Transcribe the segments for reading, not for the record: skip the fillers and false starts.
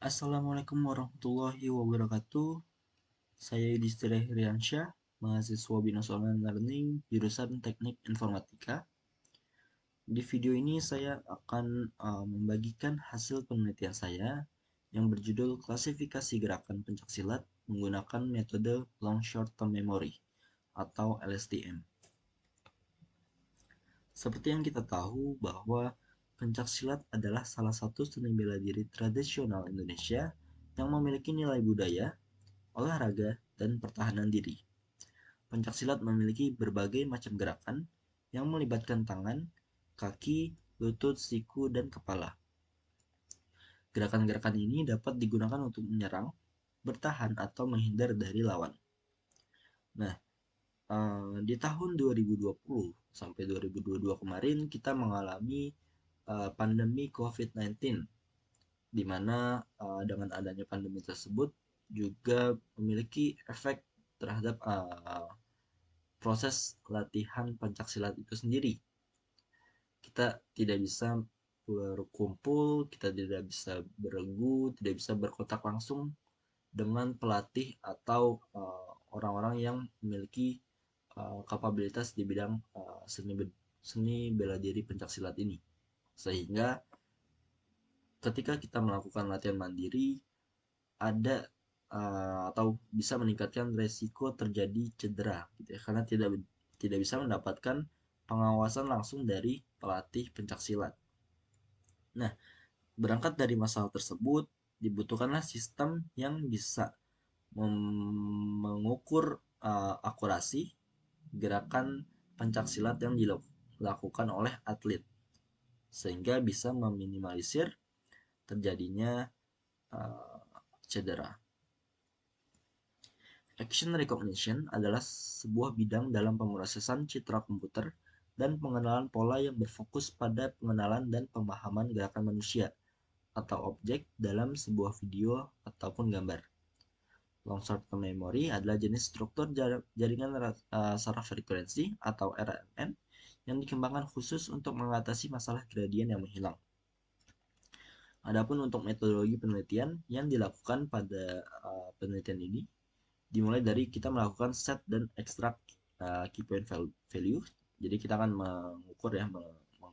Assalamualaikum warahmatullahi wabarakatuh. Saya Yudhistira Hiriansyah, mahasiswa BINUS Online Learning, jurusan Teknik Informatika. Di video ini saya akan membagikan hasil penelitian saya yang berjudul Klasifikasi Gerakan Pencaksilat menggunakan metode Long Short Term Memory atau LSTM. Seperti yang kita tahu bahwa pencaksilat adalah salah satu seni bela diri tradisional Indonesia yang memiliki nilai budaya, olahraga, dan pertahanan diri. Pencaksilat memiliki berbagai macam gerakan yang melibatkan tangan, kaki, lutut, siku, dan kepala. Gerakan-gerakan ini dapat digunakan untuk menyerang, bertahan, atau menghindar dari lawan. Nah, di tahun 2020 sampai 2022 kemarin kita mengalami pandemi COVID-19, di mana dengan adanya pandemi tersebut juga memiliki efek terhadap proses latihan pencaksilat itu sendiri. Kita tidak bisa berkumpul, kita tidak bisa beregu, tidak bisa berkontak langsung dengan pelatih atau orang-orang yang memiliki kapabilitas di bidang seni bela diri pencaksilat ini. Sehingga ketika kita melakukan latihan mandiri, ada atau bisa meningkatkan resiko terjadi cedera gitu ya, karena tidak bisa mendapatkan pengawasan langsung dari pelatih pencaksilat. Nah, berangkat dari masalah tersebut, dibutuhkanlah sistem yang bisa mengukur akurasi gerakan pencaksilat yang dilakukan oleh atlet, sehingga bisa meminimalisir terjadinya cedera. Action recognition adalah sebuah bidang dalam pemrosesan citra komputer dan pengenalan pola yang berfokus pada pengenalan dan pemahaman gerakan manusia atau objek dalam sebuah video ataupun gambar. Long short-term memory adalah jenis struktur jaringan saraf frekuensi atau RNN yang dikembangkan khusus untuk mengatasi masalah gradien yang menghilang. Adapun untuk metodologi penelitian yang dilakukan pada penelitian ini dimulai dari kita melakukan set dan extract key point value. Jadi kita akan mengukur ya,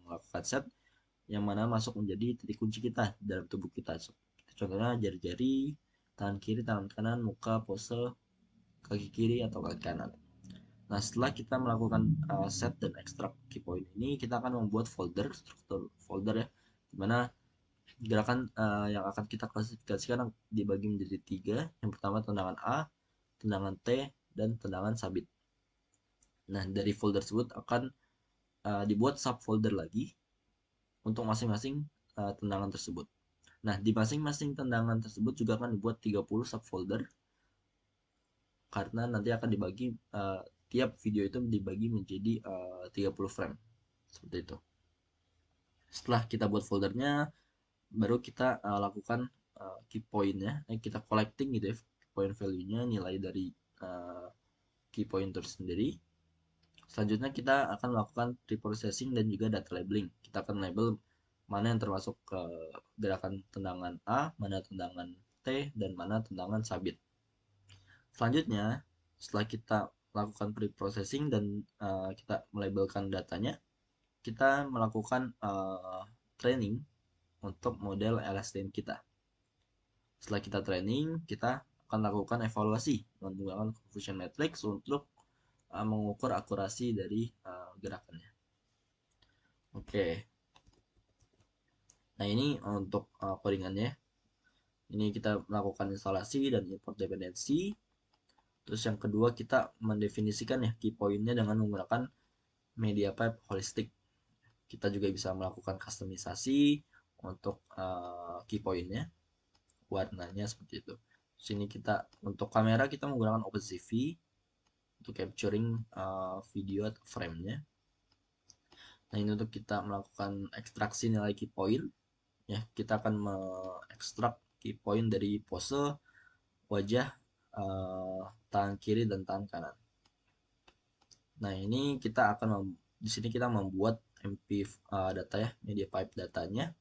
melakukan set yang mana masuk menjadi titik kunci kita dalam tubuh kita. Contohnya jari-jari, tangan kiri, tangan kanan, muka, pose, kaki kiri atau kaki kanan. Nah, setelah kita melakukan set dan extract key point ini, kita akan membuat folder, struktur folder ya, dimana gerakan yang akan kita klasifikasikan dibagi menjadi 3. Yang pertama tendangan A, tendangan T, dan tendangan sabit. Nah, dari folder tersebut akan dibuat subfolder lagi untuk masing-masing tendangan tersebut. Nah, di masing-masing tendangan tersebut juga akan dibuat 30 subfolder, karena nanti akan dibagi, tiap video itu dibagi menjadi 30 frame. Seperti itu. Setelah kita buat foldernya, baru kita lakukan key point-nya, kita collecting gitu ya, point value-nya, nilai dari key point tersendiri. Selanjutnya kita akan melakukan preprocessing dan juga data labeling. Kita akan label mana yang termasuk ke gerakan tendangan A, mana tendangan T, dan mana tendangan sabit. Selanjutnya, setelah kita melakukan preprocessing dan kita melabelkan datanya, kita melakukan training untuk model LSTM kita. Setelah kita training, kita akan lakukan evaluasi menggunakan confusion matrix untuk mengukur akurasi dari gerakannya. Oke. Nah, ini untuk codingannya. Ini kita melakukan instalasi dan import dependensi. Terus yang kedua kita mendefinisikan ya key point-nya dengan menggunakan media pipe holistic. Kita juga bisa melakukan customisasi untuk key point-nya, warnanya seperti itu. Sini kita untuk kamera kita menggunakan OpenCV untuk capturing video atau frame-nya. Nah, ini untuk kita melakukan ekstraksi nilai key point ya. Kita akan mengekstrak key point dari pose, wajah, tangan kiri dan tangan kanan. Nah, ini kita akan di sini kita membuat MP data ya, media pipe datanya.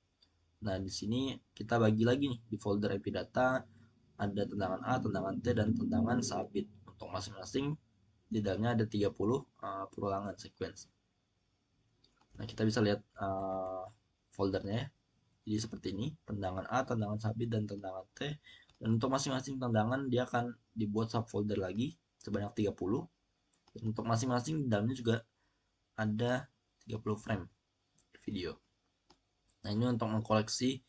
Nah, di sini kita bagi lagi nih di folder epidata ada tendangan A, tendangan T, dan tendangan sabit. Untuk masing-masing di dalamnya ada 30 perulangan sequence. Nah, kita bisa lihat foldernya ya. Jadi seperti ini, tendangan A, tendangan sabit, dan tendangan T. Dan untuk masing-masing tendangan dia akan dibuat subfolder lagi sebanyak 30. Dan untuk masing-masing di dalamnya juga ada 30 frame video. Nah, ini untuk mengkoleksi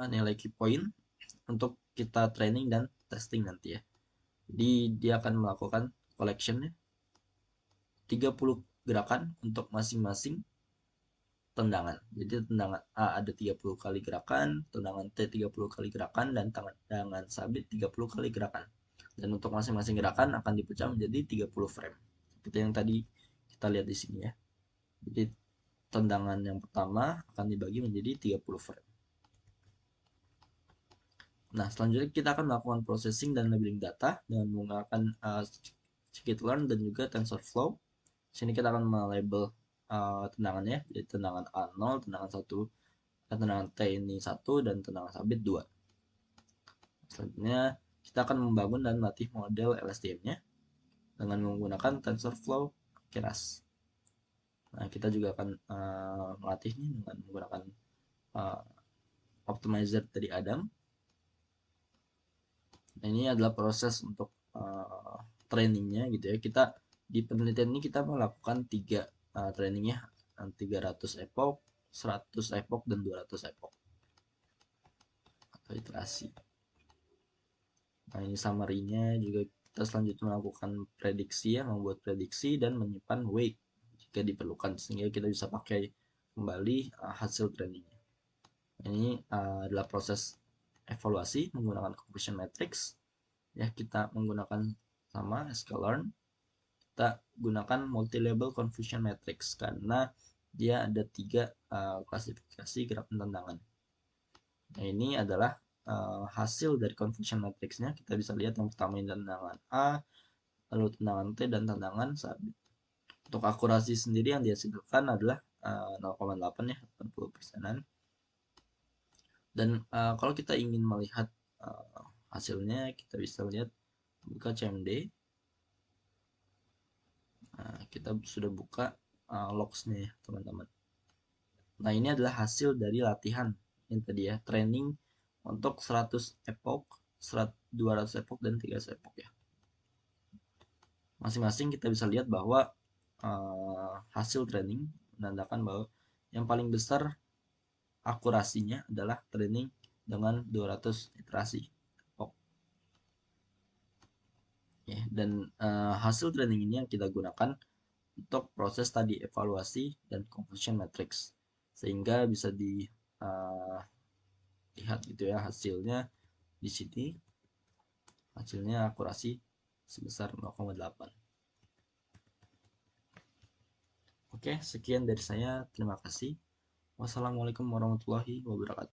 nilai key point untuk kita training dan testing nanti ya. Jadi dia akan melakukan collectionnya 30 gerakan untuk masing-masing tendangan. Jadi tendangan A ada 30 kali gerakan, tendangan T 30 kali gerakan, dan tendangan sabit 30 kali gerakan. Dan untuk masing-masing gerakan akan dipecah menjadi 30 frame. Seperti yang tadi kita lihat di sini ya. Jadi tendangan yang pertama akan dibagi menjadi 30 frame. Nah, selanjutnya kita akan melakukan processing dan labeling data dengan menggunakan scikit-learn dan juga TensorFlow. Sini kita akan melabel tendangannya, jadi tendangan A0, tendangan 1, tendangan T ini 1, dan tendangan sabit 2. Selanjutnya, kita akan membangun dan melatih model LSTM-nya dengan menggunakan TensorFlow Keras. Nah, kita juga akan melatih nih dengan menggunakan optimizer dari Adam. Nah, ini adalah proses untuk trainingnya gitu ya. Kita di penelitian ini kita melakukan 3 trainingnya, 300 epoch, 100 epoch, dan 200 epoch atau iterasi. Nah, ini summary-nya juga kita selanjutnya melakukan prediksi ya, membuat prediksi dan menyimpan weight jika diperlukan sehingga kita bisa pakai kembali hasil trainingnya. Ini adalah proses evaluasi menggunakan conversion matrix ya, kita menggunakan sama sklearn. Kita gunakan multi label confusion matrix karena dia ada 3 klasifikasi gerakan tendangan. Nah, ini adalah hasil dari confusion matrixnya. Kita bisa lihat yang pertama ini tendangan A, lalu tendangan T, dan tendangan sabit. Untuk akurasi sendiri yang dihasilkan adalah 0,8 ya, 80%-an. Dan kalau kita ingin melihat hasilnya, kita bisa lihat buka CMD. Nah, kita sudah buka logs-nya ya, teman-teman. Nah, ini adalah hasil dari latihan yang tadi ya, training untuk 100 epoch, 200 epoch, dan 300 epoch ya. Masing-masing kita bisa lihat bahwa hasil training menandakan bahwa yang paling besar akurasinya adalah training dengan 200 iterasi epoch. Ya, dan hasil training ini yang kita gunakan untuk proses tadi evaluasi dan conversion matrix sehingga bisa dilihat gitu ya hasilnya di sini, hasilnya akurasi sebesar 0,8. Oke, sekian dari saya, terima kasih. Wassalamualaikum warahmatullahi wabarakatuh.